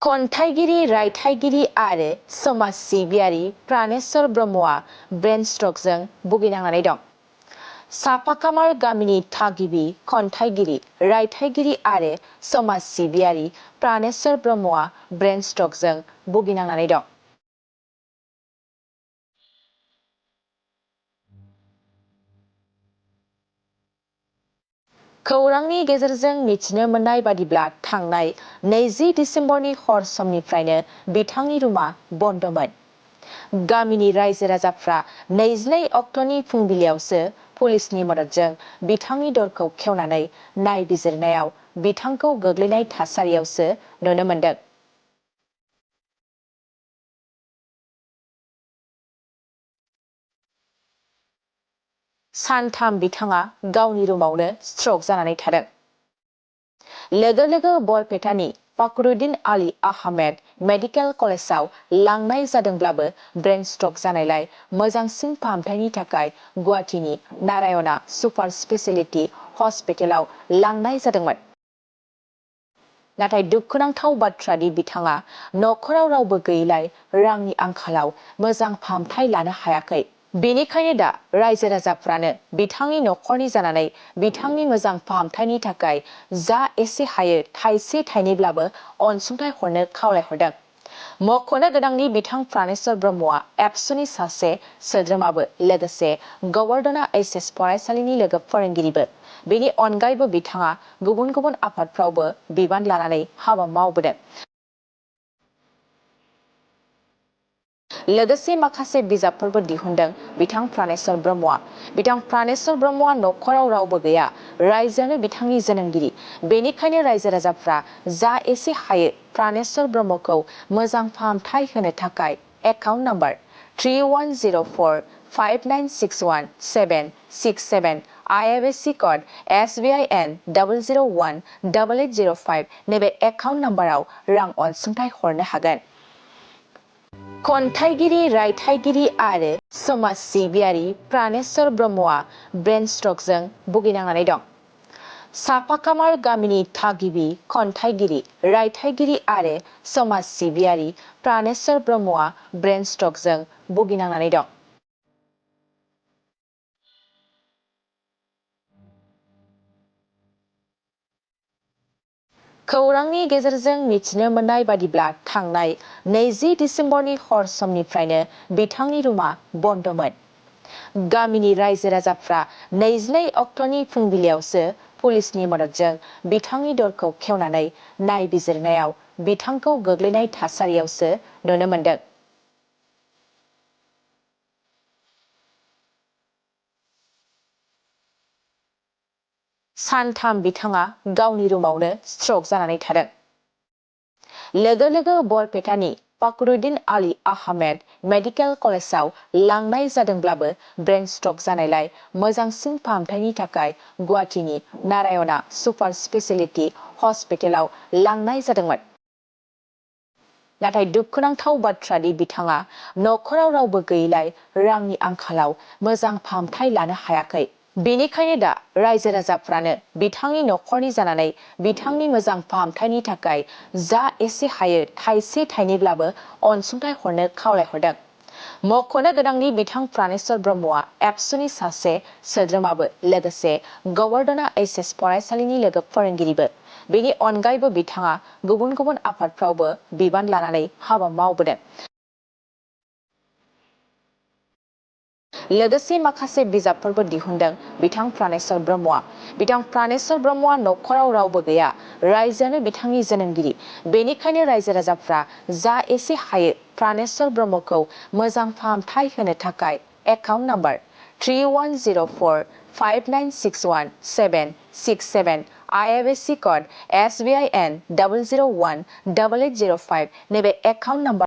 खन्थाइगिरि रायथाइगिरि आरो समाज सिबियारि प्राणेश्वर ब्रह्मआ ब्रेन स्ट्रकजों भुगिनांनानै दं। साफाकामार गामिनि थागिबि खन्थाइगिरि रायथाइगिरि आरो समाज सिबियारि प्राणेश्वर ब्रह्मआ ब्रेन स्ट्रकजों भुगिनांनानै दं। खौरांनि गेजेरजों मिथिनो मोननाय बादिब्ला थांनाय 20 दिसेम्बरनि हर समनिफ्रायनो बिथांनि रुमा बन्दमोन। गामिनि रायजो राजाफ्रा 22 अक्ट'नि फुंबिलियावसो पुलिसनि मददजों बिथांनि दरखौ खेवनानै नायबिजिरनायाव बिथांखौ गोग्लैनाय थासारियावसो नुनो मोन्दों। सानथाम बिथाङा गावनि रुमावनो स्ट्रक जानानै थादों। लोगो लोगो बरपेटानि फखरुद्दीन आली आहमेद मेडिकेल कलेजाव लांनाय जादोंब्लाबो ब्रेन स्ट्रक जानायलाय मोजांसिन फाहामथायनि थाखाय गुवाहाटीनि नारायणा सुपार स्पेशलिटी हस्पिटालाव लांनाय जादोंमोन। नाथाय दुखुनांथाव बाथ्रादि बिथाङा नखराव रावबो गैयैलाय रांनि आंखालाव मोजां फाहामथाय लानो हायाखै। बेनिखायनो दा रायजो राजाफ्रानो बिथांनि नखरनि जानानै बिथांनि मोजां फाहामथायनि थाखाय जा एसे हायो थाइसे थाइनैब्लाबो अनसुंथाइ हरनो खावलायहरदों। मख'नो गोनांदि बिथां प्राणेश्वर ब्रह्मआ एबसुनि सासे सोद्रोमाबो लोगोसे गवर्धना एचएस फरायसालिनि लोगो फोरोंगिरिबो। बेनि अनगायैबो बिथाङा गुबुन गुबुन आफादफ्रावबो बिबान लानानै हाबा मावबोदों। लोगोसे माखासे बिजाबफोरबो दिहुनदों बिथां प्राणेश्वर ब्रह्मआ। बिथां प्राणेश्वर ब्रह्मआ नखराव रावबो गैया, रायजोआनो बिथांनि जोनोमगिरि। बेनिखायनो रायजो राजाफ्रा जा एसे हायो प्राणेश्वर ब्रह्मखौ मोजां फाहामथाय होनो थाखाय account number 310459617767 IFSC code SBIN 0018805 नैबे एकाउन्ट नाम्बाराव रां अनसुंथाइ हरनो हागोन। खन्थाइगिरि रायथाइगिरि आरो समाज सिबियारि प्राणेश्वर ब्रह्मआ ब्रेन स्ट्रकजों भुगिनांनानै दं। साफाकामार गामिनि थागिबि खन्थाइगिरि रायथाइगिरि आरो समाज सिबियारि प्राणेश्वर ब्रह्मआ ब्रेन स्ट्रकजों भुगिनांनानै दं। खौरांनि गेजेरजों मिथिनो मोननाय बादिब्ला थांनाय 20 दिसेम्बरनि हर समनिफ्रायनो बिथांनि रुमा बन्दमोन। गामिनि रायजो राजाफ्रा 22 अक्ट'नि फुंबिलियावसो पुलिसनि मददजों बिथांनि दरखौ खेवनानै नायबिजिरनायाव बिथांखौ गोग्लैनाय थासारियावसो नुनो मोन्दों। सानथाम बिथाङा गावनि रुमावनो स्ट्रक जानानै थादों। लोगो लोगो बरपेटानि फखरुद्दीन आली आहमेद मेडिकेल कलेजाव लांनाय जादोंब्लाबो ब्रेन स्ट्रक जानायलाय मोजांसिन फाहामथायनि थाखाय गुवाहाटीनि नारायणा सुपार स्पेशलिटी हस्पिटालाव लांनाय जादोंमोन। नाथाय दुखुनांथाव बाथ्रादि बिथाङा नखराव रावबो गैयैलाय रांनि आंखालाव मोजां फाहामथाय लानो हायाखै। बेनिखायनो दा रायजो राजाफ्रानो बिथांनि नखरनि जानानै बिथांनि मोजां फाहामथायनि थाखाय जा एसे हायो थाइसे थाइनैब्लाबो अनसुंथाइ हरनो खावलायहरदों। मख'नो गोनांदि बिथां प्राणेश्वर ब्रह्मआ एबसुनि सासे सोद्रोमाबो लोगोसे गवर्धना एचएस फरायसालिनि लोगो फोरोंगिरिबो। बेनि अनगायैबो बिथाङा गुबुन गुबुन आफादफ्रावबो बिबान लानानै हाबा मावबोदों। लोगोसे माखासे बिजाबफोरबो दिहुनदों बिथां प्राणेश्वर ब्रह्मआ। बिथां प्राणेश्वर ब्रह्मआ नखराव रावबो गैया, रायजोआनो बिथांनि जोनोमगिरि। बेनिखायनो रायजो राजाफ्रा जा एसे हायो प्राणेश्वर ब्रह्मखौ मोजां फाहामथाय होनो थाखाय account number 310459617767 IFSC code SBIN 0018805 नैबे एकाउन्ट नाम्बार